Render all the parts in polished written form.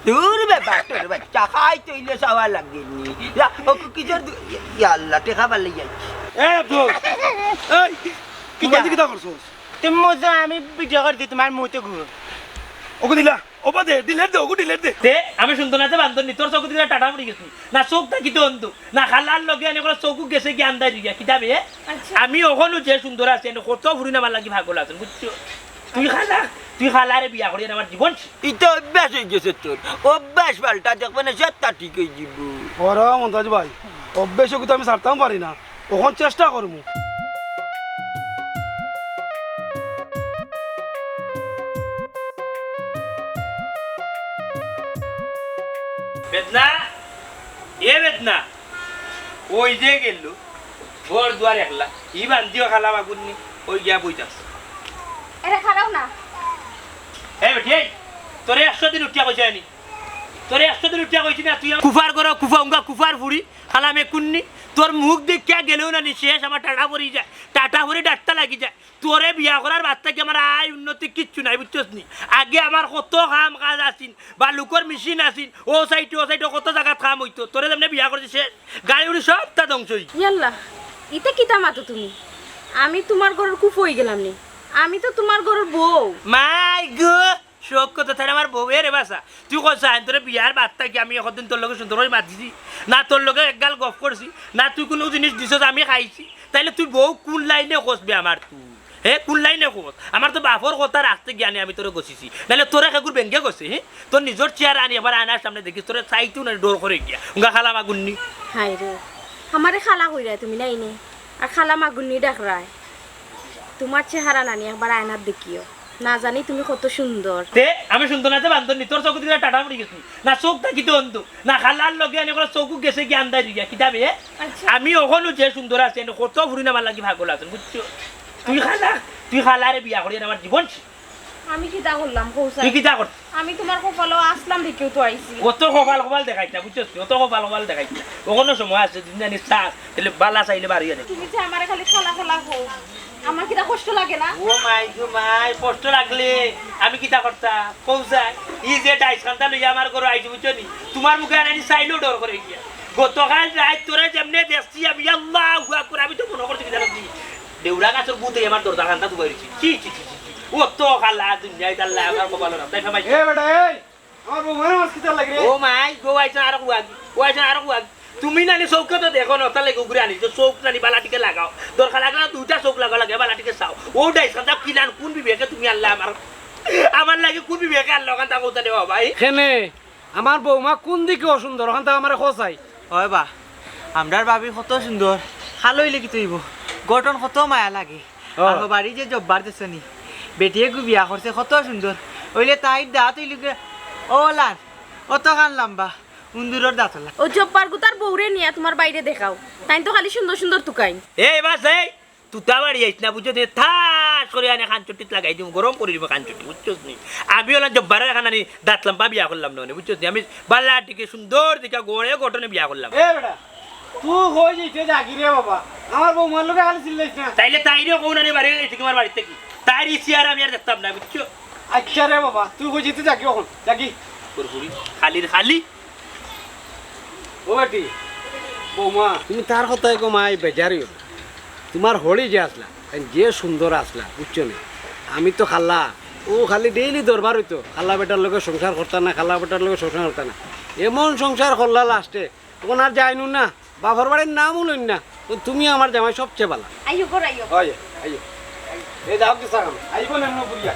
দূর ব্যাপার তোর বাচ্চা খাই তৈলে চাওয়া লাগেনি ও কিসের আল্লাহ টেকা পারলে যাচ্ছি আব্দুল এই কি কিটা করছস তুমি মজা আমি ভিডিও করে দিই তোমার মুহূর্তে ঘুরো ওকে দিলা ওপা দে দিলে দে ওকে দিলে দে দে আমি সুন্দর নাতে বান্ধনি তোর চোখ দিলে টাটা পড়ে গেছি না চোখ থাকি তো অন্ধ না খালার লগে এনে করে চোখ গেছে কি আন্দাজ দিয়া কিতাবে আমি ওখানে যে সুন্দর আছে এনে কত ফুরি নামার লাগি ভাগল আছেন বুঝছো তুই খালারে বিয়া করি আমার জীবন এটা অভ্যাস হয়ে গেছে তোর অভ্যাস পাল্টা দেখবে না সেটা ঠিক হয়ে যাব ওরা মন্তাজ ভাই অভ্যাস তো আমি ছাড়তাম পারি না ওখান চেষ্টা করবো বেদনা এ বেদনা ওই যে গেল ঘর দুয়ার একলা ই বান্ধিও খালা মাগুননি ওই গিয়া বইতাস এটা খারাও না এই বেটি তোরে 100 দিন উঠিয়া কইছে আনি তোরে 100 দিন উঠিয়া কইছি না তুই কুফার করো কুফা উঙ্গা কুফার ফুরি খালা মে কুন্নি তোর মুখ দেখিয়া গেলেও না নি শেষ আমার টাটা পড়ি যায় টাটা পড়ে ডাক্তার লাগি যায় তোরে বিয়া করার বাদ থেকে আমার আয় উন্নতি কিচ্ছু নাই বুঝছস নি আগে আমার কত কাম কাজ আসিন বা লুকর মেশিন আসিন ও সাইডে কত জায়গা কাম হইতো তোরে যেমনি বিয়া করছি শেষ গাড়ি উড়ি সবটা ধ্বংস হই ইয়াল্লা ইতে কিতা মাতো তুমি আমি তোমার ঘরের কুফ হয়ে গেলাম নি আমি তো তোমার ঘরের বউ মাই গো শোক কথা তাহলে আমার বউয়ের বাসা তুই কইছ তোর বিয়ার বাদ থাকি আমি একদিন তোর লগে সুন্দর করে মাতিছি না তোর লগে একগাল গপ করছি না তুই কোনো জিনিস দিছস আমি খাইছি তাইলে তুই বউ কোন লাইনে কষবি আমার তুই হে কোন লাইনে কষ আমার তো বাপর কথা রাখতে জ্ঞানে আমি তোরে গছিছি নাহলে তোরে কাকুর ব্যাংকে গছি হ্যাঁ তোর নিজের চেয়ার আনি এবার আয়নার সামনে দেখিস তোরে চাইতো না ডোর করে গিয়া উঙ্গা খালা মাগুন্নি হাই রে আমারে খালা কইরা তুমি নাই নে আর খালা মাগুন্নি ডাক রায় তোমার চেহারা নানি একবার আয়নার দেখিও না জানি তুমি কত সুন্দর তে আমি সুন্দর নাতে বান্ধনি তোর চোখ দিলে টাটা পড়ে গেছি না চোখ থাকি তো অন্ধ না খালার লগে এনে করে চোখ গেছে কি আন্দাজ দিয়া কিতাবে আমি ওখানে যে সুন্দর আছে এনে কত ফুরি নামার লাগি ভাগল আছেন বুঝছো তুই খালারে বিয়া করি আমার জীবন আমি কি তা করলাম কৌশা তুই কি যা কর আমি তোমার কপালও আসলাম দেখিও তো আইছি অত কপাল দেখাইছ না বুঝছস অত কপাল দেখাইছ না ওখানে সময় আছে দিন জানি চাষ তাহলে বালা চাইলে বাড়ি আনে তুমি যে আমারে খালি খালা খালা কও আমার কি তা কষ্ট লাগে না ও মাই গো মাই কষ্ট লাগলে আমি কিতা করতা পৌঁছাই ই যে ডাইস খান্তা লইয়া আমার ঘরে আইছি বুঝছো নি তোমার মুখে আনি চাইলেও ডর করে গিয়া গতকাল রাত তোরে যেমনে দেখছি আমি আল্লাহু আকবার আমি তো মনে করছি কি জানো কি দেউড়া গাছের বুতে আমার দরজা খান্তা তো বাইরেছি চি ও তো খালা দুনিয়ায় আল্লাহ আমার কপাল না তাই ভাই এ বেটা এই আমার বউ মানে মাছ কিটা লাগে রে ও মাই গো আইছা আর কুয়াগ তুমি নানি চৌকে তো দেখো না তাহলে ঘুরে আনি তো চৌক নানি বালাটিকে লাগাও দরকার লাগলে দুইটা চৌক লাগাও লাগে বালাটিকে চাও ও ডাইস খান্তা কিনান কোন বিবেকে তুমি আল্লাহ আমার লাগে কোন বিবেকে আল্লাহ খান্তা কৌতা দেওয়া ভাই কেনে আমার বৌমা কোন দিকে অসুন্দর ওখান থেকে আমার খোঁচাই হয় বা আমরার ভাবি কত সুন্দর খালইলে কি তৈব গঠন কত মায়া লাগে আর বাড়ি যে জব্বার দেশনি বেটিয়ে গু বিয়া করছে কত সুন্দর ওইলে তাই দাঁত হইলে ও লাল অত কান লম্বা উন্দুরের দাঁত হলা ও জব্বার গুতার বউরে নিয়া তোমার বাইরে দেখাও তাই তো খালি সুন্দর সুন্দর তুকাই এই বাস এই তুতা বাড়ি আইস না বুঝছো থাস করে আনে কানচুটিত লাগাই দিম গরম করে দিব কানচুটি বুঝছোস নি আমি হলাম জব্বারের এখানে আনি দাঁত লম্বা বিয়া করলাম না বুঝছোস নি আমি বালাটিকে সুন্দর দিকে গড়ে গঠনে বিয়া করলাম এ বেটা তুই হই যাইতে জাগি রে বাবা আমার বৌমার লোকে খালি চিল্লাইছ না তাইলে তাইরে কোন আনি বাড়ি আইছি তোমার বাড়িতে কি তাইর চেয়ার আমি আর দেখতাম না বুঝছো আচ্ছা রে বাবা তুই হই যাইতে জাগি এখন জাগি পুরপুরি খালি ও বেটি বৌমা তুমি তার কথাই কমাই বেজারিও তোমার হরি যে আসলা যে সুন্দর আসলা বুঝছো না আমি তো খাল্লা ও খালি ডেইলি দরবার হইতো খাল্লা বেটার লোকে সংসার করতা না খাল্লা বেটার লোকে সংসার করতা না এমন সংসার করলা লাস্টে তখন আর যাইনু না বাবার বাড়ির নামও লইন না তুমি আমার জামাই সবচেয়ে ভালো আইও গো আইও আইও এই যাও কি সাকাম আইবো না বুড়িয়া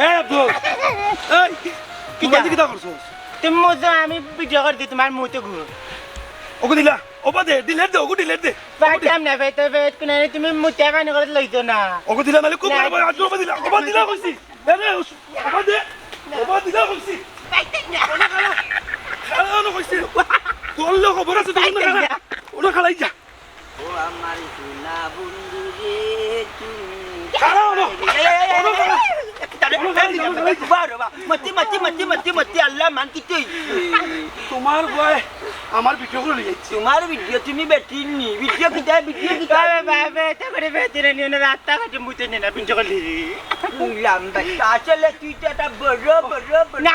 এ আব্দুল এই কি কিটা করছস তুমি মজা আমি ভিডিও করে দিই তোমার মুহূর্তে ঘুরো ওকে দিলা ওবা দে ডিলেট দে ওকে ডিলেট দে পাইতাম না ভাই তবে কোন তুমি মুতিয়া কানে করে লইতো না ওকে দিলা নালে খুব ভালো আজ ওবা দিলা কইছি আরে ওবা দে ওবা দিলা কইছি খালা না কইছি তোর লোক খবর আছে তো না ওনা খালাই যা ও আমার সোনা বন্ধু রে তুমি খালা না মতি আল্লাহ মান কি তুই তোমার বয় আমার ভিডিও করে যাচ্ছে তোমার ভিডিও তুমি বেটি নি ভিডিও কিটা বাবা তা করে বেতিরে নিয়ে না রাস্তা কাটে মুতে নে না পিঞ্চ করলি লম্বা আসলে তুই তো একটা বড় না।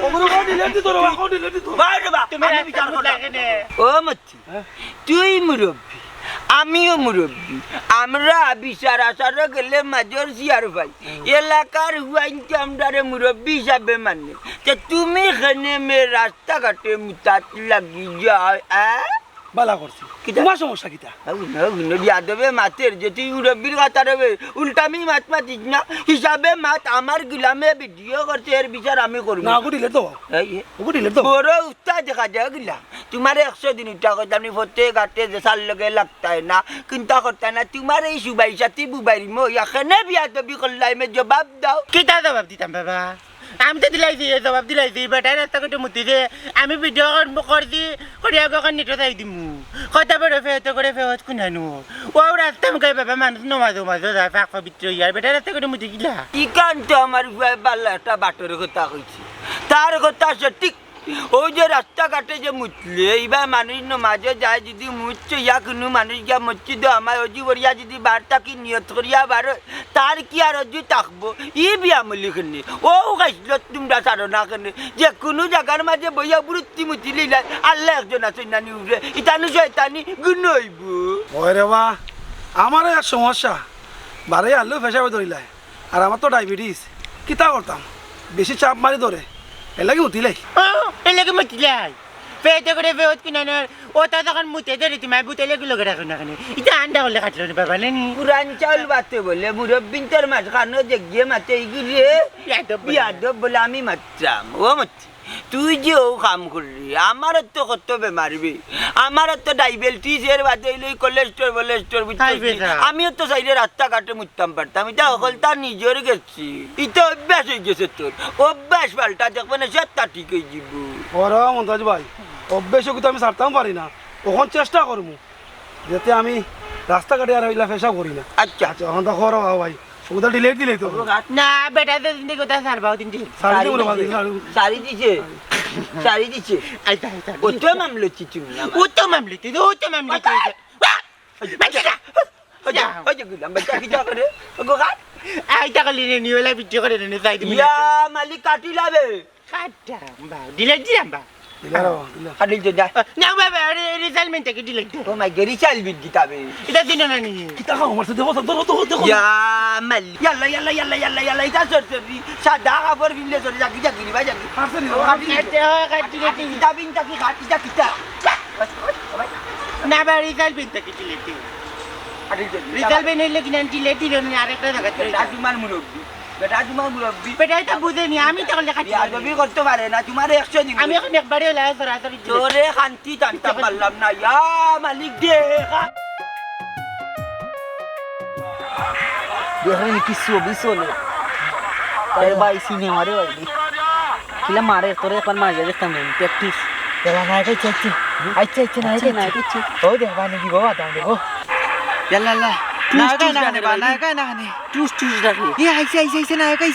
ওগুলো কোন ডিলেট দি তোর কোন ডিলেট দি তোর তুমি বিচার করলে ও মতি তুই মুরব্বী আমিও মুরব্বী আমরা বিচার আচার গেলে মাজর জিয়ার ভাই এলাকার হুয়াইনকে আমরা মুরব্বী হিসাবে মানে তুমি এখানে মেয়ে রাস্তাঘাটে মুতাত লাগি যাও বালা করছি তোমার সমস্যা কিটা বিয়াদবে মাতের যে তুই মুরব্বীর কথা রবে উল্টামি মাত মাতিস না হিসাবে মাত আমার গুলামে ভিডিও করছে এর বিচার আমি করবো না ওকে ডিলেট দাও ওকে ডিলেট দাও বড় উস্তাদ দেখা যায় গিলা তোমার 100 দিন উঠা কথা আমি ফতে গাটে যে সাল লগে লাগতা না চিন্তা করতা না তোমার এই সুবাই সাথী বুবাইরি মো এখানে বিয়াদবি করলাই মে জবাব দাও কিটা জবাব দিতাম বাবা আমি তো দিলাইছি জবাব দিলাইছি বেটার রাস্তা কাটে মুতিছে আমি ভিডিও করছি করিয়া গখন নিটো চাই দিমু কথা বড় ফেহত করে ফেহত কুনানো ও রাস্তা মুখে বাবা মানুষ নমাজ নমাজ যায় ফাঁক পবিত্র ইয়ার বেটার রাস্তা কাটে মুতি গিলা ইকান তো আমার বাল্লা একটা বাটর কথা কইছি তার কথা সঠিক ওই যে রাস্তাঘাটে যে মুতলে এইবার মানুষ মাঝে যায় যদি মুচ্ছে ইয়া কোনো মানুষ গিয়া মসজিদ আমার অজি বরিয়া যদি বারটা কি নিয়ত করিয়া বার তার কি আর অজি থাকবো ই বিয়া মলিখানে ও গাইছিল তোমরা সারো না কেন যে কোনো জায়গার মাঝে বইয়া বৃত্তি মুতি লিলাই আল্লাহ একজন আছে নানি উঠে ইতানি শয়তানি গুণ হইব ওই রে বা আমার এক সমস্যা বারে আলু ফেসাবে ধরিলাই আর আমার তো ডায়াবেটিস কিতা করতাম বেশি চাপ মারি ধরে এর লাগে উঠিলাই এলাকে মুতিলাই পেটে করে ফেহত কুনানো ও তা তখন মুতে ধরে তুমি বুতেলে গুলো করে রাখো না কেন এটা আন্ডা হলে কাটলো না বাবা নেন পুরান চাউল বাতে বলে মুরব্বিন তোর মাঝখানো যে গিয়ে মাতে এইগুলি বিয়াদব বলে আমি মাত্রাম ও মাত্র তুই যে ও কাম করলি আমার তো কর্তব্যে মারবি আমার তো ডায়াবেটিস এর বাদে কোলেস্টোর আমিও তো চাইলে রাস্তাঘাটে মুততাম পারতাম এটা অকল তার নিজের গেছি এটা অভ্যাস হয়ে গেছে তোর অভ্যাস পাল্টা দেখবে না সেটা ঠিক হয়ে যাব ওরা মন্তাজ ভাই অভ্যেস তো আমি ছাড়তাম পারি না তখন চেষ্টা করবো যাতে আমি রাস্তাঘাটে আর ওইলা ফেসা করি না আচ্ছা আচ্ছা এখন তো করো ভাই ওটা ডিলেট দিলেই তো না বেটা তো দিন কথা সারবাও দিন শাড়ি দিছে ও তো মামলো চিচুন ও তো মামলিতে আইটা কালি নিয়ে এলা ভিডিও করে নে যাই দিবি মালিক কাটি লাবে কাটাম বা ডিলেট দিলাম বা কাটি যা না বাবা রিজাল্টমেন্ট থেকে ডিলেট ও মাই গরি চাল বিদ গিতাবে এটা দিন না নি কিতা খাও আমার সাথে তো ইয়া মাল ইয়াল্লা এটা সরসরি সাদা খবর বিলে সরে যাকি ভাই যাকি কিতাবিন তাকি খাটি যা কিতা না বা রিজাল্টমেন্ট থেকে ডিলেট রিজাল্টমেন্ট হইলে কিনা ডিলেট দিল না আরেকটা জায়গা বেটা তোমার মুরব্বী বেটা এটা বুঝেনি আমি তখন লেখা বিয়াদবি করতে পারে না তোমার 100 দিন আমি এখন একবারে হলে সরাসরি তোরে শান্তি টানতে পারলাম না ইয়া মালিক দেখা দেখলেন কি ছবি চলে তাই ভাই সিনেমা রে ভাই কিলা মারে তোরে একবার মারে দেখতাম প্র্যাকটিস এলা না এটা চাচ্ছি আচ্ছা না এটা ও দেখবা নাকি বাবা দাও দেখো ইয়াল্লা নায়কা না টুস রাখি এ আইছে নায়কা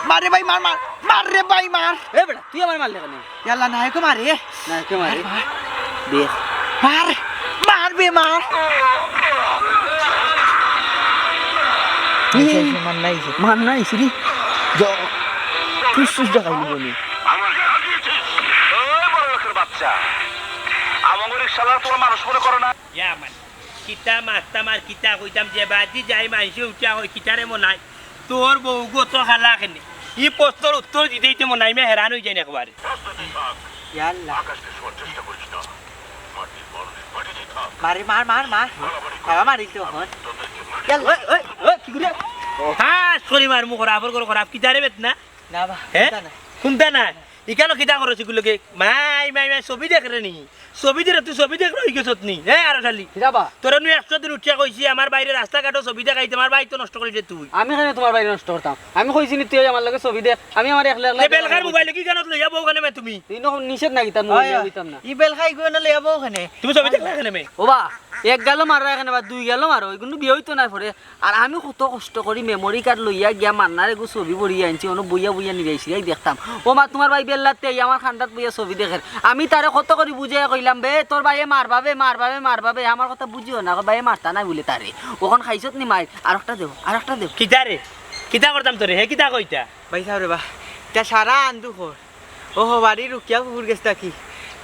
মারে ভাই মার রে ভাই মার এ বেটা তুই আমার মারলে কেন ইয়াল্লা নায়ক মারে না কে মারে দেখ মার বে মার মান নাই সিরি টুস দেখাইলি বলি আমার গাড়ি দিয়েছে ওই বড় লোকের বাচ্চা আমাদের শালা তোর মানুষ মনে করো না ইয়া মান কিতা মাস্তা মার কিতা কইতাম যে বাজি যাই মাইসে উঠা হয় কিতারে মনাই তোর বউ গো তো খালা কেনে ই প্রশ্নের উত্তর দিতেই মনাই মে হেরান হয়ে যায় না একবারে ইয়াল্লা আকাশকে শোয়ার চেষ্টা করিস না মাটির বরণের মাটিতে থাক মার বাবা মারি তো হন ইয়াল্লা ওই কি করে হ্যাঁ সরি মার মু খরাফর করো খরাফ কিতারে বেত না না বা হ্যাঁ কোনটা না ইকানো কিতা করছি গুলোকে মাই মাই মাই ছবি দেখ রে নি ছবি দে তুই ছবি দেখ রই গেছত নি হে আর শালি যাবা তোর নু 100 দিন উঠিয়া কইছি আমার বাইরে রাস্তাঘাটও ছবি দেখাইতে আমার বাইক তো নষ্ট করিস তুই আমি কেন তোমার বাড়ি নষ্ট করতাম আমি কইছি নি তুই আমার লগে ছবি দে আমি আমার একলা একলা বেলখার মোবাইল কি গানত লইয়া বউ কানে মে তুমি তুই নখন নিষেধ নাকি তার মোবাইল হইতাম না ই বেল খাই গই না লইয়া বউ ওখানে তুমি ছবি দেখলা কানে মে ও বা এক গেল মারা এখানে বা দুই গেল মারো কিন্তু বিয়ে হইতো না পরে আর আমি কত কষ্ট করি মেমোরি কার্ড লইয়া গিয়া মান্নার এগু ছবি বড়িয়ে আনছি অন্য বইয়া বইয়া নিরাইছি এই দেখতাম ও মা তোমার ভাই বেল্লাতে আমার খান্দাত বইয়া ছবি দেখে আমি তারে কত করে বুঝাই কইলাম বে তোর ভাইয়ে মারবাবে মারবাবে মারবাবে আমার কথা বুঝিও না ভাইয়ে মারতা নাই বলে তারে ওখান খাইছত নি মার আরেকটা দেও কিতা রে কিতা করতাম তোরে হে কিতা কইতা ভাই সাহেব রে বা তা সারা আন্দু খোর ও বাড়ি রুকিয়া পুকুর গেছটা কি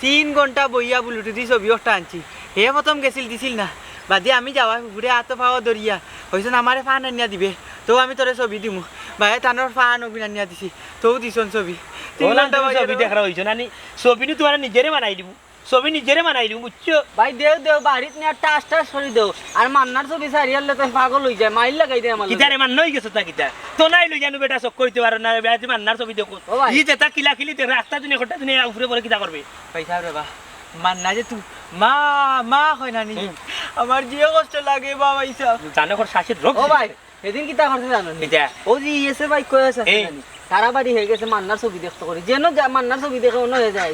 3 ঘন্টা বইয়া বুলুটি দি ছবি একটা আনছি হে প্রথম গেছিল দিছিল না বাদে আমি যাওয়া পুকুরে হাত পাওয়া দরিয়া হয়েছে আমারে ফান আনিয়া দিবে তো আমি তোরে ছবি দিমু ভাই তানোর ফান অভিন আনিয়া দিছি তো দিছন ছবি 3 ঘন্টা ছবি দেখা হইছ না নি ছবি নি তোমার নিজেরে বানাই দিব ছবি নিজেরে বানাই দিব বুঝছো ভাই দেও বাড়িত নিয়ে টাস টাস করে দেও আর মান্নার ছবি সারিয়ালে তো পাগল হই যায় মাইল লাগাই দে আমার কিতারে মান নই গেছ তা কিতা তো নাই লই জানু বেটা চক কইতে পারো না বেটা মান্নার ছবি দেখো ই যেটা কিলা কিলি তে রাস্তা দিনে ঘটা দিনে উপরে পরে কিতা করবে ভাই সাহেব রে বা মান্না যে তুই মা হয় না নি আমার জিও কষ্ট লাগে বাবা ইসা জানো কর শাশের রোগ ও ভাই সেদিন কিতা করতে জানো কিতা ও জি এসে ভাই কই আছে তারা বাড়ি হয়ে গেছে মান্নার ছবি দেখতে করে যেন মান্নার ছবি দেখে অন্য হয়ে যায়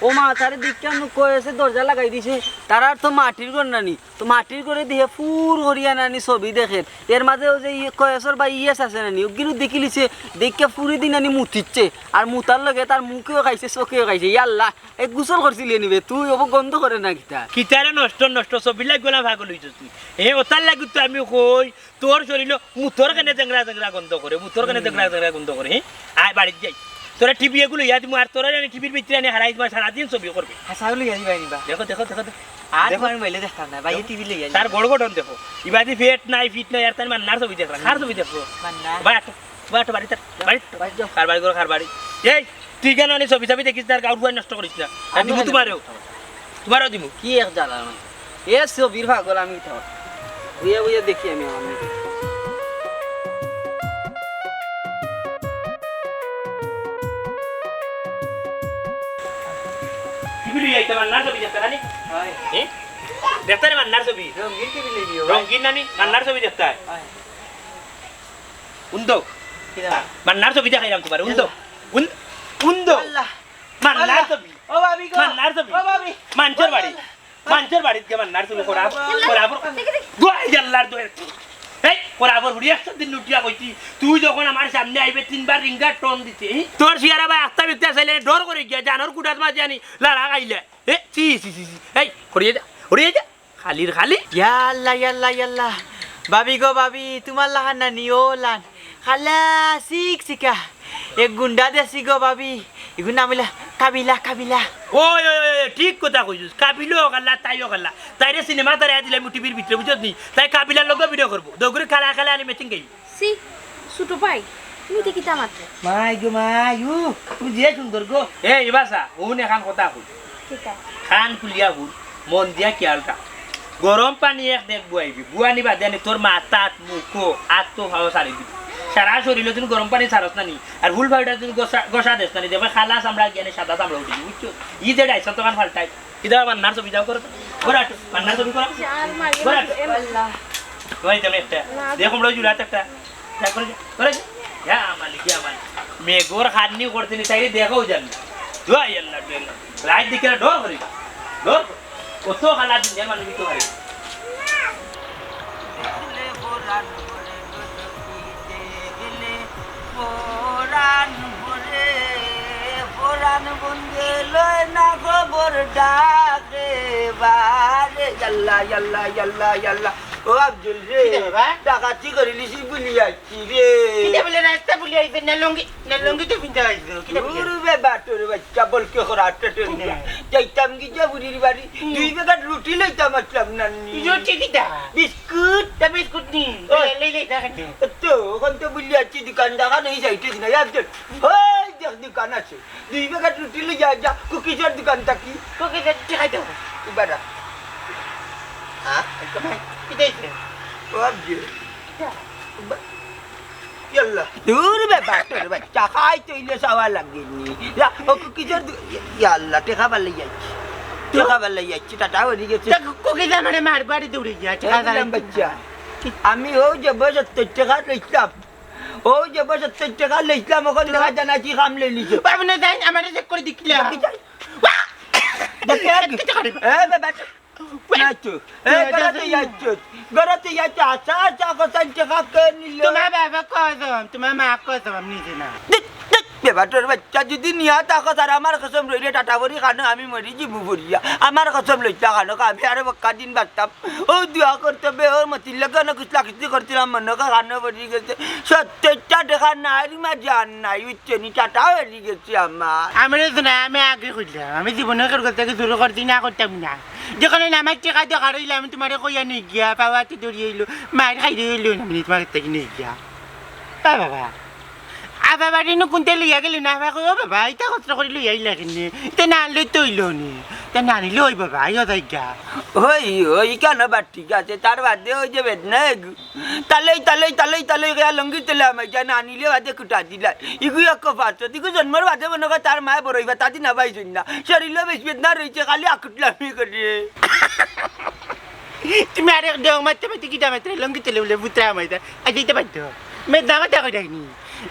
ও মা তারে দিকটা কই আছে দরজা লাগাই দিছে তারা তো মাটির ঘর নানি তো মাটির ঘরে দিয়ে ফুর করিয়া নানি ছবি দেখে এর মাঝে ও যে কয়েসর বা ইয়েস আছে নানি ওগুলো দেখিলিছে দেখে ফুরি দিন নানি মুতিচ্ছে আর মুতার লগে তার মুখেও খাইছে চোখেও খাইছে ইয়াল্লা এক গোসল করছিলি নিবে তুই ওব গন্ধ করে না কিতা কিতারে নষ্ট ছবি লাগ গোলা ভাগ লইছ তুই এ ওতার লাগি তো আমি কই তোর শরীর মুতর কানে জেংরা গন্ধ করে মুতর কানে জেংরা গন্ধ করে আয় বাড়ি যাই তোরা টিভি এগুলো ইয়া দিমু আর তোরা জানি টিভির ভিতরে আনি হারাই দিবা সারাদিন ছবি করবে হাসাও লইয়া দিবাই নিবা দেখো আর তোমার মোবাইলে দেখতাম না ভাই টিভি লইয়া তার বড় গঠন দেখো ইবাদি ফিট নাই আর তার মান্নার ছবি দেখলা খার ছবি দেখো মান্না বাড়ি খার বাড়ি এই তুই কেন আনি ছবি দেখিস তার গাউট নষ্ট করিস না দিমু তোমারও দিমু কি এক জ্বালা এ ছবির পাগল আমি তো বুয়ে দেখি আমি আমার টিভি লই আইতা মান্নার ছবি দেখতা নানি হয় দেখতা রে মান্নার ছবি রঙিন টিভি লই দিও রঙিন নানি মান্নার ছবি দেখতা হয় উন্দো কিরা মান্নার ছবি দেখাইলাম তোমার উন্দো আল্লাহ মান্নার ছবি ও ভাবি গো মান্নার ছবি ও ভাবি মানচর বাড়িতে গে মান্নার ছবি করাবর গোয়াই জাল্লার দোয়ের এই করাবর হুড়ি 100 দিন লুটিয়া কইতি তুই যখন আমার সামনে আইবে 3 বার রিঙ্গার টন দিতে তোর সিয়ারা ভাই আস্তা বিকতে চাইলে ডর করে গিয়া জানোর কুটাত মাঝে আনি লাড়া গাইলে এ সি এই হরিয়ে যা খালি ইয়াল্লা ভাবি গো ভাবি তোমার লাহান না নিও লান খালা শিকা এক গুন্ডা দেশি গো ভাবি এগুন নামিলা কাবিলা ওই ঠিক কথা কইছিস কাবিলও গাল্লা তাইও গাল্লা তাইরে সিনেমা তারে দিলে টিভির ভিতরে বুঝছ নি তাই কাবিলার লগে ভিডিও করব দগরে খালা আনি ম্যাচিং গাই সি ছোট ভাই তুমি দেখি তা মাত্র মাই তুমি যে সুন্দর গো এই বাসা ওন এখন কথা কই ঠিক আছে খান কুলিয়া হুল মন দিয়া খেয়ালটা গরম পানি এক দেখ বুয়াইবি বুয়ানি বাদে আনি তোর মাথা মুখ হাত তো ভালো সারি দিবি সারা শরীরে তুমি গরম পানি সারস না নি আর ভুল ভাইটা তুমি গোসা দেস না নি দেবে খালা চামড়া জ্ঞানে সাদা চামড়া উঠি বুঝছো ই যে ডাইছ তখন ফালটাই ইদা মান্নার ছবি যাও করো গোরাটো মান্নার ছবি করো আর মারি আল্লাহ ওই তুমি একটা দেখো বড় জুলাত একটা দেখো করে ইয়া মালিক মেঘর খাদনি করতে নি তাইরে দেখাও জান দোয়া আল্লাহ দেনা রাত দিকে ডর করি ডর কত খালা দিন জান মানে তো করে পুরান বন্ধে লয় না খবর ডাকে বারে ইয়াল্লা ও আব্দুল রে ডাকাতি করিলি সি বুলি আছি রে কিটা বলে রাস্তা বুলি আইবে না লঙ্গি তো পিনতে আইছো কিটা বলে রে বাটোর বাচ্চা বলকে খরাতে টেনে যাইতাম কি যা বুড়ির বাড়ি দুই বেগা রুটি লইতাম আসলাম নানি রুটি কিটা বিস্কুট তা বিস্কুট নি লই দেখা তো ওখান তো বুলি আছি দোকান দেখা নেই যাইতে না আব্দুল ওই দেখ দোকান আছে দুই বেগা রুটি লই যা কুকিজের দোকান থাকি কুকিজের খাইতে ইবারা হ্যাঁ কিটা ও আব্দুল ইয়াল্লা দূর বে বাটর বাচ্চা খাই তইলে সাওয়া লাগেনি ও কিজর ইয়াল্লা টেকা বালে যাচ্ছি টেকা বালে যাচ্ছি টাটা হয়ে গেছে কোকে যা মানে মার বাড়ি দৌড়ে গিয়া বাচ্চা আমি ও যে বয়স 70 টাকা লইতাম ও যে বয়স 70 টাকা লইতাম ওখানে দেখা জানা কি কাম লই লিছো বাবু না যাই আমার চেক করে দিকলা দেখে এ বাবা নাচো এ গরাতে যাচ্ছ আচ্ছা আচ্ছা কথা টাকা কে নিল তোমার বাবা কসম তোমার মা কসম আমি নিজে না বেবাটোর বাচ্চা যদি নিয়া তাকো তার আমার কসম রইলে টাটা বড়ি খানো আমি মরি জীবু ভরিয়া আমার কসম লইতা খানো আমি আরে বক্কা দিন বাড়তাম ও দোয়া করতে বে ওর মতির লগে না কিছু লাগতে করছিলাম মনে খানো বড়ি গেছে 70 টাকা নাই মা জান নাই উচ্চনি টাটা হয়ে গেছে আমার আমি না আমি আগে কইলাম আমি জীবনে করতে শুরু করছি না করতাম না যেখানে আমার টাকা দেখা রইলে আমি তোমার কইয়া নিয়ে গিয়া পাওয়াতে দৌড়িয়ে এলো মায়ের খাই দিল আমি তোমার থেকে নিয়ে গিয়া বাবা আবার বাড়ি নো কোনতে লইয়া গেলি না কই ও বাবা এটা কষ্ট করে লইয়া আইলা কিনে তে না লই তৈল নি তে না নিলে ওই বাবা আইও যাইগা ওই কেন বা ঠিক আছে তার বাদে ওই যে বেদনা তালেই গিয়া লঙ্গি তেলে আমি যা না নিলে বাদে কুটা দিলা ইগু এক পাঁচশো ইগু জন্মের বাদে মনে কর তার মায়ে বড়ইবা তাদি না পাইছুন না শরীরে বেশি বেদনা রয়েছে খালি আকুটলামি করিয়ে তুমি আরে দেও মারতে মারতে কি দামাতে লঙ্গি তেলে বলে বুতরা মাইতা আজ এইটা বাধ্য মেদ দামাতে কই ডাইনি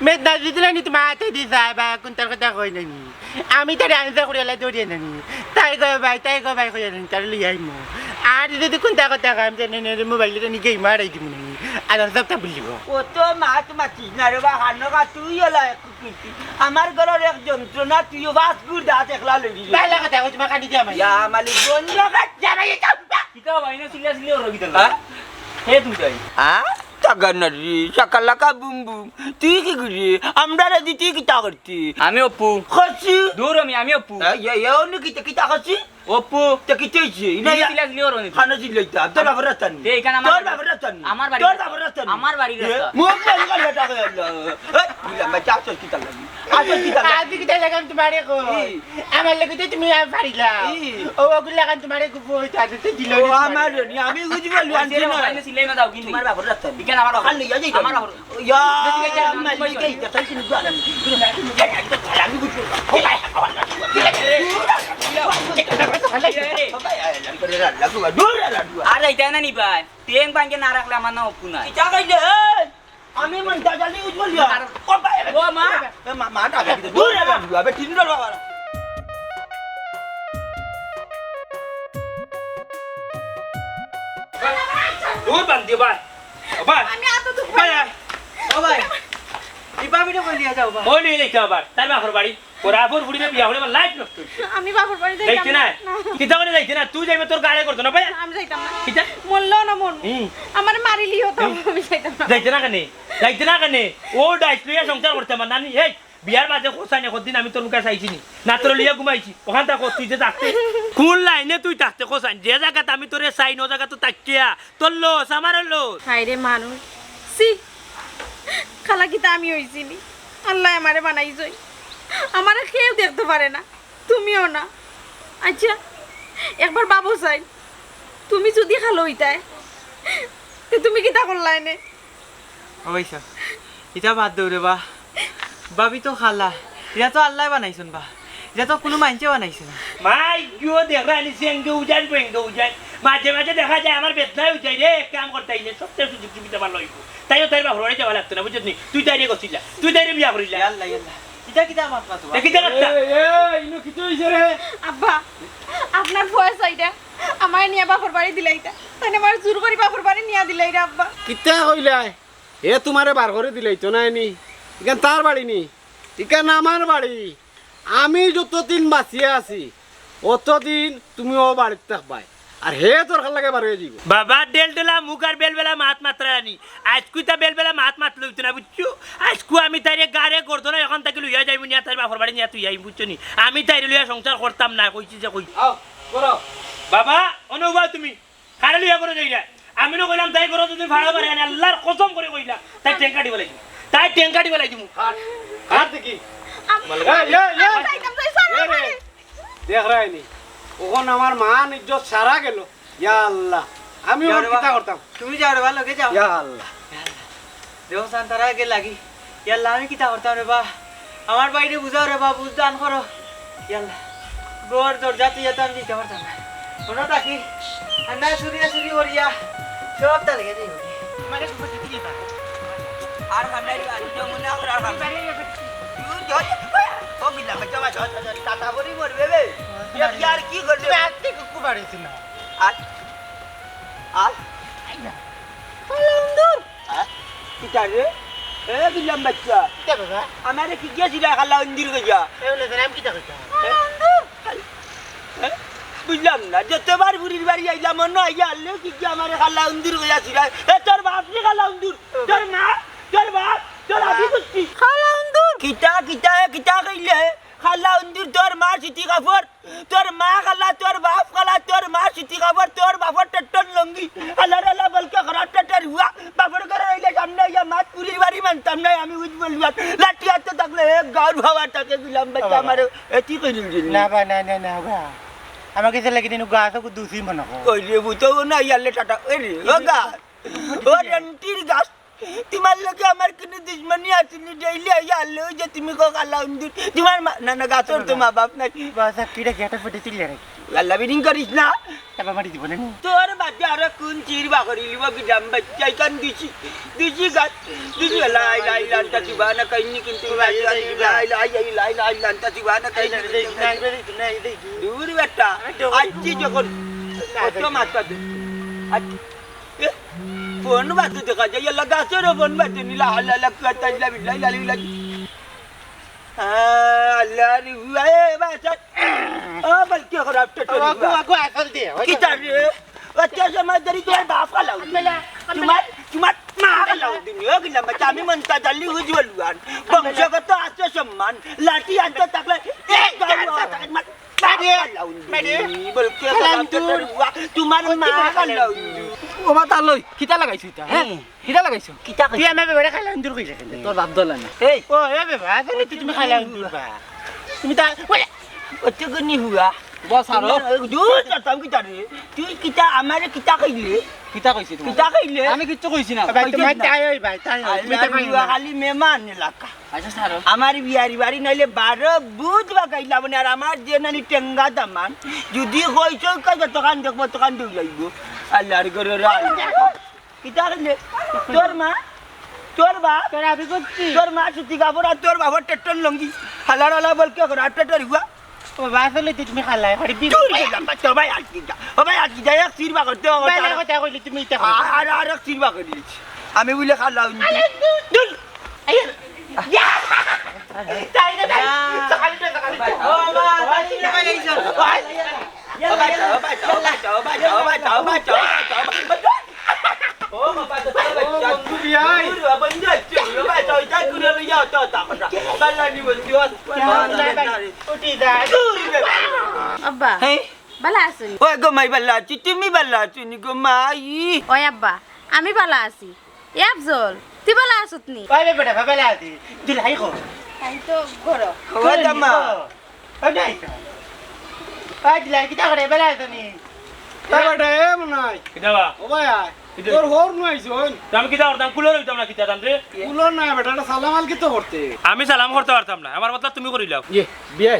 মেদ না যদি না নি তোমার হাতে দি যায় বা কোন তার কথা কই নানি আমি তার আনসার করে লাই দৌড়িয়ে নানি তাই গো ভাই কই নানি তার লই আইমু আর যদি কোন তার কথা কাম জানে নে মোবাইলটা নি গেই মারাই দিমু নানি আর সবটা বলিব ও তো মাছ মাছি না রে বা খানো কা তুই হলা কুকুরটি আমার ঘরের এক যন্ত্রণা তুই বাস গুড় দাঁত একলা লই দিবি বাইলা কথা কই তোমার কাটি দিয়া মাই ইয়া মালিক বন্ধ কর যাবে কিতা বাইনা সিরিয়াসলি ওর গিতা হে তুই যাই টাগানারি সাকালাকা বুম বুম তুই কি করি আমরা রাজি তুই কিতা করতি আমি অপু খাসি দূর আমি অপু ইয়া অন্য কিতা খাসি অপু তে কিতেছি না সিরিয়াসলি ওর নি খানা জিলাইতা তোর বাবার রাস্তানি এই কানা তোর বাবার রাস্তানি আমার বাড়ি তোর বাবার রাস্তানি আমার বাড়ি রাস্তা মুখ বাড়ি গেল টাকা এই দিলা মা চাচা কিতা লাগি আচ্ছা কিতা আদি কিতা লাগাম তোমারে কই আমার লাগতে তুমি পারিলা ও ওগুলা লাগাম তোমারে কই তাতে দিল ও আমার নি আমি বুঝি বলি আনছি না বাইনে সিলাই না দাও কিন্তু তোমার বাবার রাস্তানি বিকেন আমার খালি যাই আমার বাবার ইয়া মালিক এই তাই শুনি গান আমি বুঝি আর এইটা না নিবাই টেং বাঙ্গে না রাখলে আমার না অপু নাই আমি মন্তাজ আলী উজ্জ্বলিয়া ও মা মা টাকা দিতে দূর রাখবো আবে তিনটা বাবা দূর বান্ধি ভাই ভাই আমি এত দুঃখ ভাই ও ভাই ইবা ভিডিও কই লিয়া যাও বা ওই নিয়ে যাইতে আবার তাই বাপর বাড়ি ওর আবর বুড়িতে বিয়া হলে লাইফ নষ্ট আমি বাবার বাড়ি যাইতে যাইতাম না না কিতা করে যাইতে না তুই যাইবে তোর গাড়ি করতো না ভাই আমি যাইতাম না কিতা মরলো না মন আমার মারিলি হতো আমি যাইতাম না যাইতে না কেনে ও ডাইস লইয়া সংসার করতে আমার নানি এই বিয়ার মাঝে কোসাই না কদিন আমি তোর মুখে চাইছি নি না তোর লিয়া ঘুমাইছি ওখান থেকে তুই যে থাকতে কোন লাইনে তুই থাকতে কোসাই যে জায়গাতে আমি তোরে চাই নো জায়গা তো তাকিয়া তোর লোস আমার লোস হায় রে মানুষ সি খালা কিতা আমি হইছিনি আল্লাহ আমারে বানাইছই আমারে কেউ দেখতে পারে না তুমিও না আচ্ছা একবার বাবু চাই তুমি যদি খালো হইতাই তুমি কিতা করলাই নে অবশ্য এটা বাদ দৌড়ে বা বাবি তো খালা এটা তো আল্লাহ বানাইছেন বা এটা তো কোনো মানুষে বানাইছে না মাই কিও দেখা আনিছি এঙ্গে উজান পেঙ্গে উজান মাঝে মাঝে দেখা যায় আমার বেদনায় উজাই রে কাম করতে আইলে সবচেয়ে সুযোগ সুবিধা ভালো হইব তাইও তাই বাপর বাড়ি যাওয়া লাগতো না বুঝছিস নি তুই তাইরে গছিলা তুই তাইরে বিয়া করিলা আল্লাহ আল্লাহ এটা কিটা মাত মাত দেখি দেখা ইনো কি হইছে রে আব্বা আপনার ভয় চাইটা আমায় নিয়ে বাপর বাড়ি দিলাইতা তাই আমার জোর করে বাপর বাড়ি নিয়ে দিলাই রে আব্বা কিতা কইলাই এ তোমারে বার করে দিলাই তো নাই নি ইকান তার বাড়ি নি ইকান আমার বাড়ি আমি যতদিন বাঁচিয়ে আছি অতদিন তুমি ও বাড়িতে থাকবাই আর হে তোর খাল লাগে বার হয়ে যাব বাবা ডেলডেলা মুখ আর বেলবেলা মাত মাত্রা আনি আজকু তা বেলবেলা মাত মাত লইতো না বুঝছো আজকু আমি তাইরে গাড়ে করতো না এখন তাকে লইয়া যাইব নিয়া তার বাপর বাড়ি নিয়া তুই আই বুঝছো নি আমি তাইরে লইয়া সংসার করতাম না কইছি যে কই আও করো বাবা অনুভব তুমি কারে লইয়া করে যাইরা আমি না কইলাম তাই করো তুমি ভাড়া বাড়ি আনি আল্লাহর কসম করে কইলা তাই ট্যাঙ্কা দিবা লাগি তাই ট্যাঙ্কা দিবা লাগি মু হাত দেখি দেখ রাইনি ওখন আমার মান ইজ্জত সারা গেল ইয়া আল্লাহ আমি ওর কিতা করতাম তুমি যাও রে ভালো কে যাও ইয়া আল্লাহ দেহ সান্তারা আগে লাগি ইয়াল্লা আমি কিতা করতাম রে বা আমার বাইরে বুঝাও রে বা বুঝদান করো ইয়াল্লা গোর দরজা তুই যেতাম দিতে পারতাম না শোনো তাকি আন্না চুরি করিয়া সব তা লেগে যাই মানে আর খান্ডারি বাড়ি মনে আর খান্ডারি ও গিলা বাচ্চা বাচ্চা টাটা বড়ি মরবে বে ইয়ার কি করবে আজকে কুকু বাড়িছি না আর আর আলহামদুল কিটা রে এ গিলাম বাচ্চা কিতা বাবা আমারে কি গেছিলা খালা উন্দির গিয়া এ বলে নাম কিতা কইতা বুঝলাম না যতবার বুড়ির বাড়ি আইলাম মনে আইয়া আনলেও কি কি আমার খালা উন্দুর গিয়াছিল এ তোর বাপ রে খালা উন্দুর তোর মা তোর বাপ তোর আদি করছি খালা উন্দুর কিটা কইলে খালা উন্দুর তোর মা সিটি কাপড় তোর মা খালা তোর বাপ খালা তোর মা সিটি কাপড় তোর বাপর টট্টন লঙ্গি আল্লাহ আল্লাহ বলকে খরা টট্টর হুয়া বাপর করে রইলে সামনে ইয়া মাছ পুলির বাড়ি মানতাম না আমি বুঝ বললাম লাঠি হাতে থাকলে এক গাঁর ভাবা তাকে দিলাম বাচ্চা আমার এটি কইল না বা না বা আমাকে সে লাগি দিনু গাছ কো দুসি মনে কো কইলে বুতো না ইয়ালে টাটা এ রে ও গাছ ও রন্টির গাছ তোমার লোকে আমার কোনো দুশ্মনী আছে নি ডেইলি আইয়া আলো যে তুমি কো খালা উন্দুর তোমার না গাছর তো মা বাপ নাই বাস কিটা গেটা ফটে চিল্লে রে আল্লাহ বিডিং করিস না তবে মারি দিব না তোর বাচ্চা আর কোন চির বাকরি লিব গিদাম বাচ্চা কান দিছি গাছ দিছি লাই লান্তা দিবানা কাইনি কিন্তু লাই লান্তা দিবানা কাইনি দূর বেটা আজকে যখন কত মাত্রা ফোন বাজতে দেখা যায় ইয়াল্লা গাছের ফোন বাজতে নিলা আল্লাহ আল্লাহ কুয়াতা ইল্লা বিল্লাহ ইল্লা ইল্লা আল্লাহ রে এ বাচ্চা ও বলকে খরাব টটো আগো আসল দে কি রে আচ্ছা সমাজদারি তোর বাপ খালাও তোমার মা খালাও দিনি ও গিলা বাচ্চা আমি মনটা জালি হুজুলওয়ান বংশগত আছে সম্মান লাঠি আনতে থাকলে এক তোমার মা খালাও ও মা তালই কিতা লাগাইছো ইতা হ্যাঁ কিতা লাগাইছো কিতা তুই আমি বেড়ে খাইলা উন্দুর কইছে তোর বাপ দলা না এই ও এ বাবা আসলে তুমি খাইলা উন্দুর বা তুমি তা অতগনি হুয়া বস আর দূর তাম কিতা রে তুই কিতা আমারে কিতা কইলে কিতা কইছি তুমি কিতা কইলে আমি কিচ্ছু কইছি না ভাই তোমার তাই ওই ভাই তাই তুমি তা আল্লাহ খালি মেহমান এলাকা আচ্ছা স্যার আমার বিয়ারি বাড়ি নাইলে 12 বুধ বাগাইলা মানে আর আমার যে নানি টেঙ্গা দামান যদি কইছো কাজ দোকান দেখবো দোকান দিয়ে যাইব আল্লাহর ঘরে রাল কিতা কইলে তোর মা তোর বাপ তোর আবি করছি তোর মা সুতি কাপড় আর তোর বাবার টেটন লঙ্গি হালার হালা বলকে করে টেটর হুয়া ও বাসলে তুমি খাইলা হরি বি দূর গেলাম বাচ্চা ভাই আজকে যা ও ভাই আজকে যাই এক সিরবা করতে হবে বাইরে কথা কইলি তুমি ইতা আর এক সিরবা করে দিয়েছি আমি বলে খালাম দূর তাই না সকালে ও মা বাচ্চা ভাই আইছো ও বাচ্চা ও বাবা তো বন্ধু বিয়াই বন্ধু আছে ও বাচ্চা ওই তাই করে লইয়া তো তা কথা বাল্লানি বন্ধু উঠি যা আব্বা হে বালা আছেন ওই গো মাই বাল্লা আছি তুমি বাল্লা আছো নি গো মাই ওই আব্বা আমি বালা আছি এ আফজল তুই বালা আসত নি ওই বেটা বাবা আদি দিল হাই কো তাই তো ঘর ও দামা ও নাই ওই দিল কিটা করে বেলা আছনি তাই বেটা এ মনাই কিদাবা ও ভাই তোর হোর নাইছন আমি কিতা করতাম কুলোর হইতাম না কিতা রে কুলো না বেটা সালাম আল কি তো করতে আমি সালাম করতে পারতাম না আমার মতলব তুমি করিলাও ইয়ে বিয়ে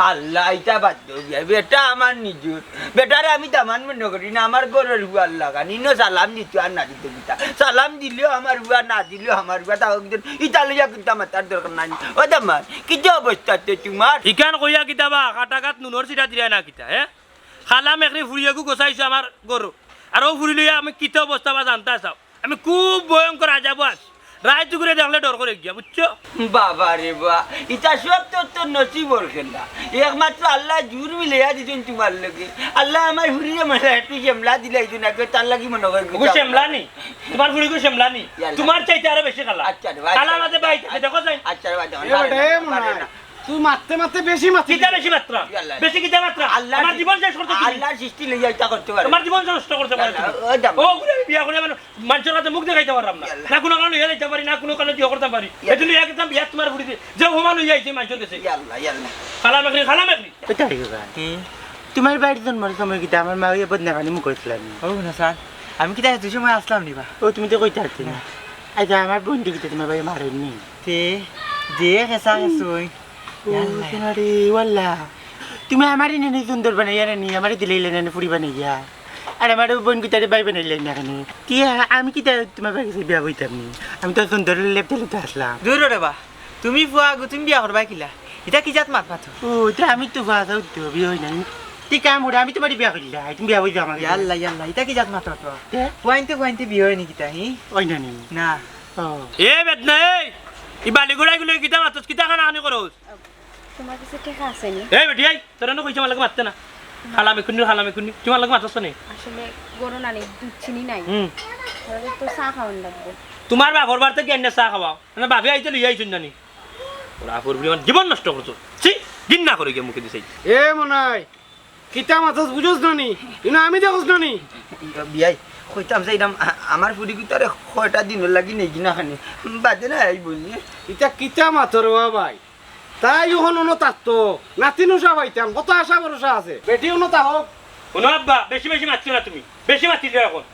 আল্লাহ এটা বাদ দাও বেটা আমার নিজুর বেটারে আমি দামান মনে করি না আমার গরের হুয়ার লাগা নিনো সালাম দিত আর না দিত কিতা সালাম দিলেও আমার হুয়া না দিলেও আমার হুয়া তাও একদিন ইটা লইয়া কিন্তু আমার তার দরকার নাই ও দামান কি যে অবস্থাতে তোমার ইকান কইয়া কিতাবা কাটাকাত নুনর সিটা দিয়া না কিতা হে খালাম একরি ফুরিয়াকু গোসাইছো আমার গরু আর ও ফুরি লইয়া আমি কিতা অবস্থা বা জানতা চাও আমি খুব ভয়ঙ্কর আজাব আছি রায় টুকুরে দেখলে ডর করে গিয়া বুঝছো বাবা রে বা এটা সব তো নসিবর খেলা একমাত্র আল্লাহ জুর মিলাইয়া দিছেন তোমার লগে আল্লাহ আমার হুরিয়ে মানে একটু শ্যামলা দিলাই দিন আগে তার লাগি মনে করি গো শ্যামলানি তোমার ফুরি গো শ্যামলানি তোমার চাইতে আরো বেশি খালা আচ্ছা রে ভাই খালা মাঝে বাই দেখো যাই আচ্ছা রে ভাই এ বেটা এ মনাই তুই মারতে বেশি মারতে কিতা বেশি মাত্রা বেশি কিতা মাত্রা আল্লাহ আমার জীবন শেষ করতে তুমি আল্লাহর সৃষ্টি লইয়া এটা করতে পারে তোমার জীবন নষ্ট করতে পারে ও গুলো বিয়া করে মানুষের কাছে মুখ দেখাইতে পারলাম না না কোনো কারণে ইয়া যাইতে পারি না কোনো কারণে বিয়া করতে পারি এজন্য একদম বিয়া তোমার ফুড়ি যে হোমান হইয়া আইছে মানুষের কাছে আল্লাহ আল্লাহ খালা মেখরি ওটা রিবা তোমার বাড়ি জন্মের সময় কিতা আমার মা ইয়ে বদনাগানি মুখ কইছিলাম ও না স্যার আমি কিতা তুই সময় আসলাম নিবা ও তুমি তো কইতে পারতি না আচ্ছা আমার বন্ধু কিতা তোমার বাড়ি মারেননি তে যে খেসা খেসুই আরে ওয়াল্লা তুমি আমারই নেনে সুন্দর বানাইয়া নি আমারই দিলে নেনে ফুড়ি বানাইয়া আর আমার বোন কি তারে বাই বানাইলেন না কেন কি আমি কি তোমার বাড়ি বিয়া বইতাম নি আমি তো সুন্দর লেপতে লেপতে আসলাম দূর রে বা তুমি ফুয়া গো তুমি বিয়া করবা কিলা এটা কি জাত মাত মাথো ও এটা আমি তো ভাষা উঠতে বিয়ে হই নাই ঠিক কাম ওটা আমি তোমার বিয়া করিলা তুমি বিয়া বইতে আমার ইয়াল্লা ইয়াল্লা এটা কি জাত মাত মাতো ফুয়াইতে বিয়ে হয় নাকি তাই ওই না নি না এ বেদনা এই বালিগুড়াই গুলো কিতা মাতস কিতা খানা আনি করস তোমার কাছে টাকা আছে নি এই বেটি আই তোরা না কইছ মালকে মারতে না খালামে খুন্নি তোমার লাগে মাতস না আসলে গরু নানি দুধ চিনি নাই তাহলে তো চা খাওয়ান লাগবে তোমার বাপর বাড়িতে কেন চা খাওয়াও মানে বাপে আইতে লই আইছুন জানি ওরা ফুরবি জীবন নষ্ট করছো ছি দিন না করে গিয়ে মুখে দিছে এ মনাই কিতা মাথস বুঝোস না নি ইনা আমি দেখোস না নি বিয়াই কইতাম যাইতাম আমার ফুরি তারে কয়টা দিন লাগি নেই কিনা খানি বাদে না এই বললি ইটা কিতা মাথর ও ভাই তাই ওহন ন তাতো নাতিনু সাবাইতাম কত আশা ভরসা আছে বেটিও ন তা হোক কোনো আব্বা বেশি মারছো না তুমি বেশি মারছিস এখন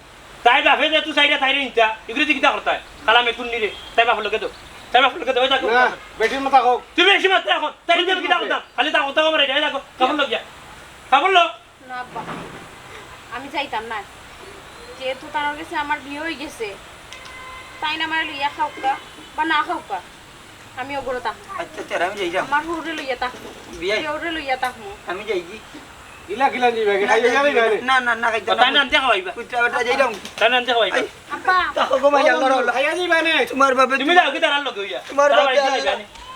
তাই বাপে যে তুই সাইডে থাইরে নিতা এগুলো দিকে করতে খালামে খুন্নি রে তাই বাপ লোকে দো তাই বাপ লোকে দো ওই দেখো না বেটিও ন তা হোক তুমি বেশি মারতে এখন তাই দিকে কিটা করতাম খালি তা কথা মারে যাই দেখো কাপড় লগিয়া কাপড় লগ না আব্বা আমি যাইতাম না যেহেতু তার কাছে আমার বিয়ে হয়ে গেছে তাই না আমার লইয়া খাওকা বা না খাওকা আমি ওগুলো থাকবো আচ্ছা তেরা আমি যাই যাম আমার হুরে লইয়া থাকবো বিয়াই ওরে লইয়া থাকবো আমি যাই কি গিলা গিলা দিবে খাই যাবে গানে না না না খাইতাম তাই না আনতে খাওয়াইবা কুত্তা বেটা যাই যাম তাই না আনতে খাওয়াইবা আব্বা তাকো গো মাইয়া লড় খাই যাবে না তোমার বাপে তুমি যাও কি তারার লগে হইয়া তোমার বাপে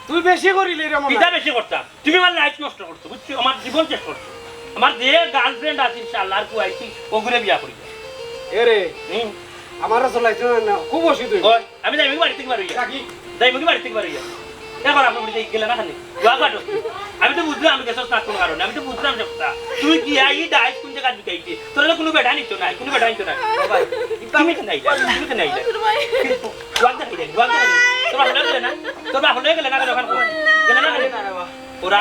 তুই বেশি করিলি রে মনা কিটা বেশি করতাম তুমি আমার লাইফ নষ্ট করছো বুঝছো আমার জীবন শেষ করছো আমার যে গার্লফ্রেন্ড আছে ইনশাআল্লাহ আর কুয়াইছি ওগুরে বিয়া করি এরে আমারও চলাইছো না খুব বসি তুই ওই আমি যাই বাড়ি থেকে বাড়ি রাখি যাই বাড়ি থেকে বাড়ি এখন আপনার বাড়িতে গেলে না খালি গোয়া কাটো আমি তো বুঝলাম আমি গেছো স্টার্ট কোন কারণে আমি তো বুঝলাম সবটা তুই কি আই ডাইস কোন জায়গা ঢুকাইছে তোর তো কোনো বেটা নিতো না কোনো বেটা নিতো না বাবা তুমি তো নাই তুমি তো নাই গোয়া কাটো গোয়া কাটো তোর ভালো গেলে না তোর ভালো গেলে না দোকান গেলে না ওরা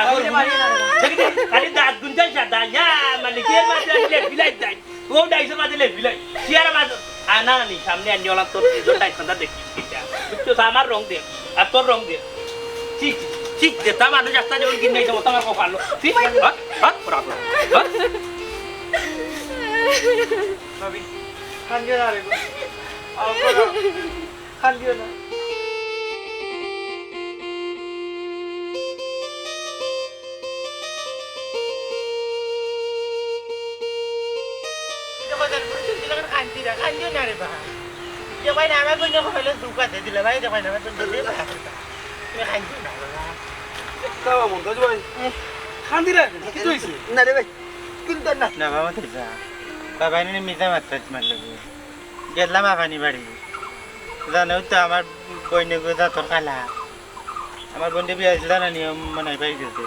দেখি খালি দাঁত গুনজাই সাদা ইয়া মালিকের মাঝে লেবিলাই যায় ও ডাইসের মাঝে লেবিলাই চেয়ার মাঝে আনা নি সামনে আনি ওলা তোর ডাইসটা দেখিস কিটা বুঝছো আমার রং দে আর তোর রং দে ঠিক ঠিক যে তা মানুষ রাস্তা যেমন কিনে যাবো তোমার কো ভালো ঠিক হাত হাত বরাবর ভাবি খান্দিও না রে গো খান্দিও না খান্দিও না রে বা ভাই না আমার বইনে কইলে দুকাতে দিলে ভাই ভাই না তুমি দিলে তুমি খান্দিও না তাও মন্তাজ ভাই খান্দি রে কি হইছে না রে ভাই কিন্তু না না বাবা তেজা বাবা এনে মিজা মাত্রাত মারলো গেলাম আগানি বাড়ি জানো তো আমার বইনে গোজা তোর খালা আমার বন্ধু বিয়ে ছিল না নিয়ম মনে পাই গেছে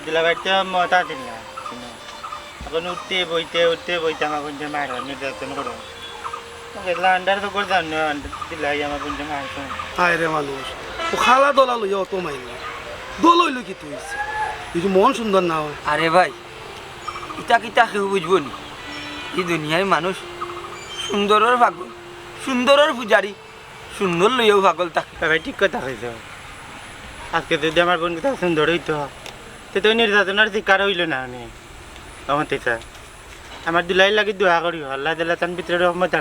দিলা বাড়িতে মতা দিল না এখন উঠতে বইতে আমার বন্ধু মারা নির্যাতন করো গেলাম আন্ডার তো করে জানো দিলাই আমার বন্ধু মারছো হায় রে মানুষ ও খালা দলা লইয়া অত মাইনি দল হইলো কি তুই কিছু মন সুন্দর না হয় আরে ভাই ইটা কিতা কেউ বুঝবো নি এই দুনিয়ায় মানুষ সুন্দরের পাগল সুন্দরের পূজারি সুন্দর লইয়াও পাগল থাকে ভাই ঠিক কথা কইছ আজকে যদি আমার বোন কথা সুন্দর হইতো তো নির্যাতনের শিকার হইল না আমি আমার তেজা আমার দুলাই লাগি দোয়া করি আল্লাহ দিল্লা তার ভিতরে রহমত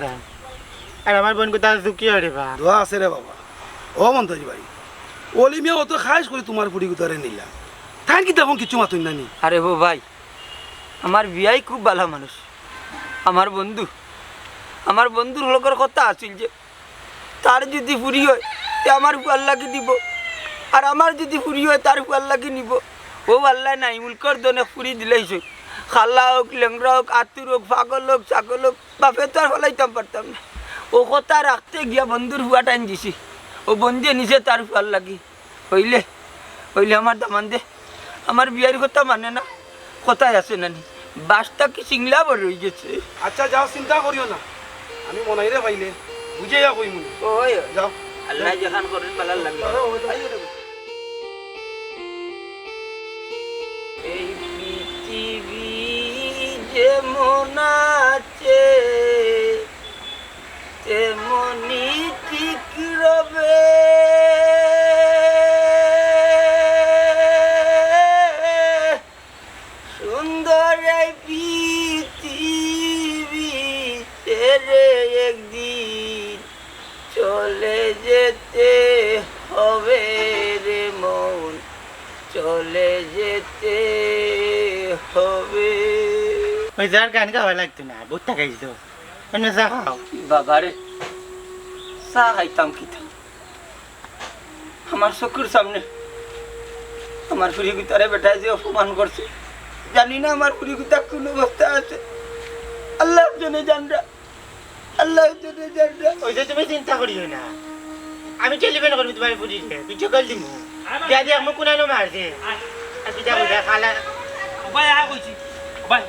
আর আমার বোন কথা ঝুঁকি হরে বা দোয়া আছে রে বাবা ও মন্তাজ ভাই ওলি মিয়া অত খাইস করে তোমার পুরি গুতারে নিলাম তাই কি তখন কিছু মাতুন নানি আরে ও ভাই আমার বিয়াই খুব ভালো মানুষ আমার বন্ধুর লোকের কথা আছিল যে তার যদি ফুরি হয় তে আমার ফুয়ার লাগি দিব আর আমার যদি ফুরি হয় তার ফুয়ার লাগি নিব ও আল্লাহ নাই মুলকর দনে ফুরি দিলেইছ খালা হোক লেংরা হোক আতুর হোক পাগল হোক ছাগল হোক বাপে তো আর ফলাইতাম পারতাম না ও কথা রাখতে গিয়া বন্ধুর ফুয়া টাইম দিছি ও বন্ধুয়ে নিছে তার ফুয়ার লাগি হইলে আমার দামান দে আমার বিয়ার কথা মানে না কোথায় আছে নানি বাসটা কি সিংলা বড় হয়ে গেছে আচ্ছা যাও চিন্তা করিও না আমি মনাই রে পাইলে বুঝে যা কই মুনি ওই যাও আল্লাহ যেখান করেন ভালো লাগে এই পৃথিবী যেমন আছে তেমনি ঠিক রবে যেতে হবে রে মন, চলে যেতে হবে। ওই যার গান গাওয়া লাগতো না, বহুত টাকাইছ তো অন্য চা খাও। বাবারে চা খাইতাম কিতাম, আমার চকুর সামনে আমার ফুরিগুতারে বেটায় যে অপমান করছে, জানি না আমার ফুরিগুতা কোন অবস্থা আছে। আল্লাহ জনে জানরা, আল্লাহ জনে জানরা। ওই যে তুমি চিন্তা করিও না, আমি টেলিফোন করবি তোমার ফুরিকে, পিছু কল দিব দিয়া দিয়ে আমার কোনানো মারছে। আর পিঠা কইরা খালা ভাই আ কইছি ভাই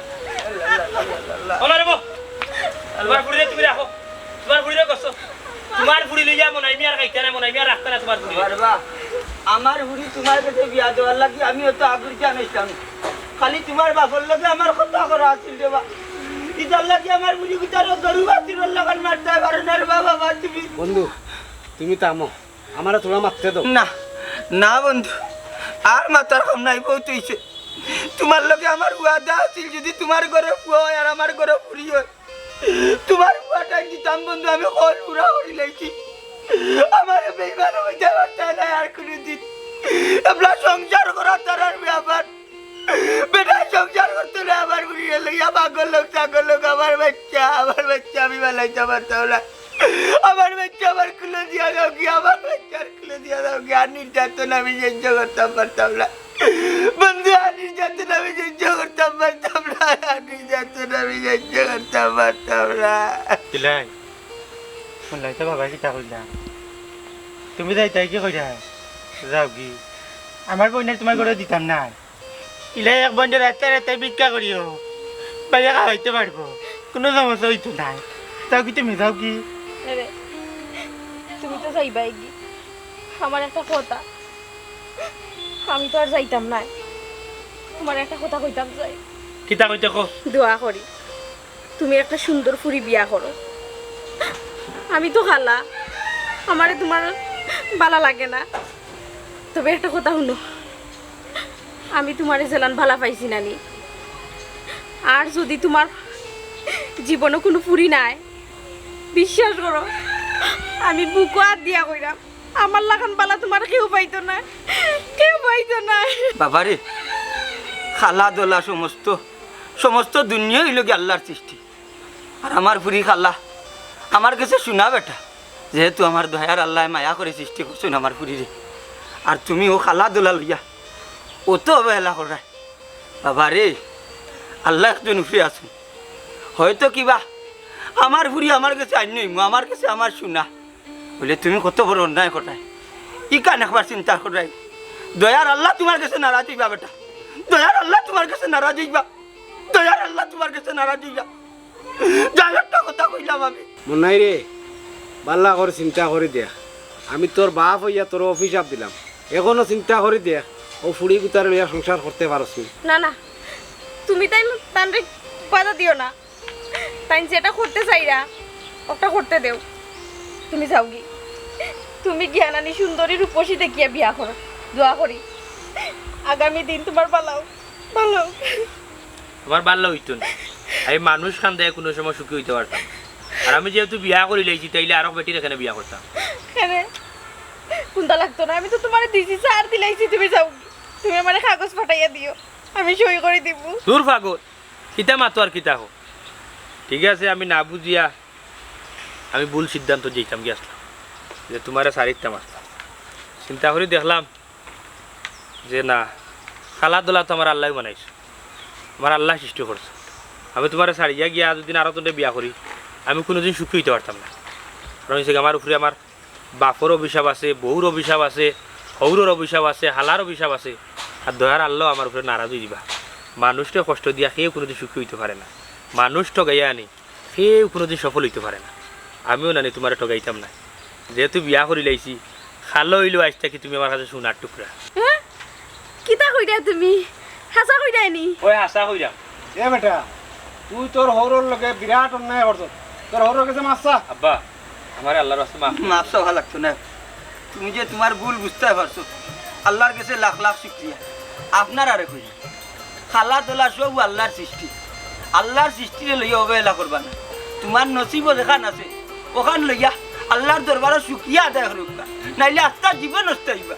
ওলা রে বো তোমার ফুড়ি তুমি রাখো, তোমার ফুড়ি কষ্ট, তোমার ফুড়ি লইয়া মনাই মিয়ার খাইতে না, মনাই মিয়ার রাখতে না তোমার ফুড়ি। বাবা আমার হুড়ি তোমার কাছে বিয়া দেওয়ার লাগি আমি অত আগুর জানাইতাম, খালি তোমার বাপর লগে আমার কথা করা আছিল রে বা। ইতার লাগি আমার বুড়ি গুতার গরু বাতির লাগান মারতে পারে না রে বাবা। তুমি বন্ধু তুমি থামো, আমারে তোরা মারতে দাও। না না বন্ধু, আর মাতার কম নাই, বহুত হইছে। তোমার লগে আমার ওয়াদা আছিল, যদি তোমার ঘরে পুয়া হয় আর আমার ঘরে পুরি হয়, তোমার পুয়াটাই দিতাম বন্ধু। আমি কল পুরা করি লাইছি, আমার বেইমান হইতে পারতে না আর কোনদিন। আপনার সংসার করা তার আর ব্যাপার, বেটা সংসার করতে না আমার বুড়িয়ে লইয়া পাগল লোক ছাগল লোক। আমার বাচ্চা আমি বেলাইতে পারতাম না, আমার বাচ্চা আমার খুলে দিয়া দাও কি, আমার বাচ্চার খুলে দিয়া দাও কি। আর নির্যাতন আমি সহ্য করতাম পারতাম না বন্ধু, আর নির্যাতন আমি সহ্য করতাম পারতাম না, আর নির্যাতন আমি সহ্য করতাম পারতাম না। দিলাই শুনলাই তো বাবা কিতা কইলা, তুমি যাই তাই কি কইরা যাও কি, আমার বোনের তোমার করে দিতাম না। ইলাই এক বন্ধু রাতে রাতে ভিক্ষা করিও বাইরে খাওয়াইতে পারবো, কোনো সমস্যা হইতো না। তাও কি তুমি যাও কি? রে তুমি তো যাইবাই কি, আমার একটা কথা, আমি তো আর যাইতাম না। তোমার একটা কথা কইতাম চাই। কিতা কইতে কো? দোয়া করি তুমি একটা সুন্দর ফুরি বিয়া করো। আমি তো খালা, আমারে তোমার ভালো লাগে না, তবে একটা কথা শুনো, আমি তোমারে জেলান ভালা পাইছি নানি। আর যদি তোমার জীবনে কোনো ফুরি নাই, বিশ্বাস করো আমি বুকো হাত দিয়া কইরাম, আমার লাগান বালা তোমার কেউ পাইতো না, কেউ পাইতো না। বাবারে খালা দোলা সমস্ত দুনিয়া হইল কি আল্লাহর সৃষ্টি। আর আমার ফুরি খালা আমার কাছে শোনা বেটা, যেহেতু আমার দয়ার আল্লাহ মায়া করে সৃষ্টি করছেন আমার ফুরিরে, আর তুমি ও খালা দোলা লইয়া ও তো অবহেলা করায়। বাবারে আল্লাহ একজন উঠে আসুন, হয়তো কিবা আমার ফুরি আমার কাছে আইন, আমার কাছে আমার শোনা বলে তুমি কত বড় অন্যায় করায়। ই কান একবার চিন্তা করাই, দয়ার আল্লাহ তোমার কাছে নারাজ হইবা বেটা, দয়ার আল্লাহ তোমার কাছে নারাজ হইবা, দয়ার আল্লাহ তোমার কাছে নারাজ হইবা। যাই একটা কথা কইলাম আমি। মনাই রে বাল্লা করে চিন্তা করে দেখ, আমি তোর বাপ হইয়া তোর অফিসাব দিলাম, এখনো চিন্তা করে দেখ ও ফুড়ি গুতার লইয়া সংসার করতে পারছ না না, তুমি তাই তানরে বাধা দিও না, তাই যেটা করতে চাইরা ওটা করতে দেও। তুমি যাও কি, তুমি জ্ঞানানি সুন্দরী রূপসী দেখিয়া বিয়া করো। দোয়া করি আগামী দিন তোমার ভালো ভালো। আমার ভালো হইতো না, আমি মানুষ খান দেয় কোনো সময় সুখী হইতে পারতাম। আর আমি যেহেতু বিয়া করি লাইছি, তাইলে আরো বেটির এখানে বিয়া করতাম। কেন কোনটা লাগতো না, আমি তো তোমার দিছি, চার দিলাইছি। তুমি যাও, তুমি আমার কাগজ পাঠাইয়া দিও, আমি সই করে দিব। দূর পাগল, কিতা মাতো আর কিতা হোক। ঠিক আছে, আমি না বুঝিয়া আমি ভুল সিদ্ধান্ত যেতাম গিয়ে আসলাম, যে তোমার সারিতাম আসলাম। চিন্তা করে দেখলাম যে না, খেলাধুলা তো আমার আল্লাহ বানাইছে, আমার আল্লাহ সৃষ্টি করছে। আমি তোমার সারিয়া গিয়া যদি আরো তোদের বিয়া করি, আমি কোনোদিন সুখী হইতে পারতাম না। কারণ হচ্ছে আমার উপরে আমার বাপর অভিশাপ আছে, বউর অভিশাপ আছে, হৌরর অভিশাপ আছে, হালার অভিশাপ আছে। আর দয়ার আল্লাহ আমার উপরে নারাজ হয়ে দিবা। মানুষটা কষ্ট দিয়া কেউ কোনোদিন সুখী হইতে পারে না, মানুষ ঠগাইয়া আনি কেউ কোনোদিন সফল হইতে পারে না। আমিও নানি তোমার ঠগাইতাম না, যেহেতু বিয়া করি লাইছি। খালো হইলো আজ থাকি তুমি আমার কাছে সোনার টুকরা। হ্যাঁ কিতা কইরা তুমি, হাসা কইরা নি? ওই হাসা কইরা। এ বেটা তুই তোর হৌরর লগে বিরাট অন্যায় করছ, তোর হৌরর কাছে মারছা। আব্বা আমার আল্লাহর রাস্তা মাফ। মাফ চাওয়া লাগতো না, তুমি যে তোমার ভুল বুঝতে পারছো, আল্লাহর কাছে লাখ লাখ শুক্রিয়া। আপনার আরে কই খালা তোলা সব আল্লাহর সৃষ্টি, আল্লাহর সৃষ্টিরে লইয়া অবহেলা করবা না। তোমার নসিবও যেখান আছে ওখান লইয়া আল্লাহর দরবারে শুক্রিয়া আদায় করুক, নাইলে আস্তা জীবন নষ্ট হইবা।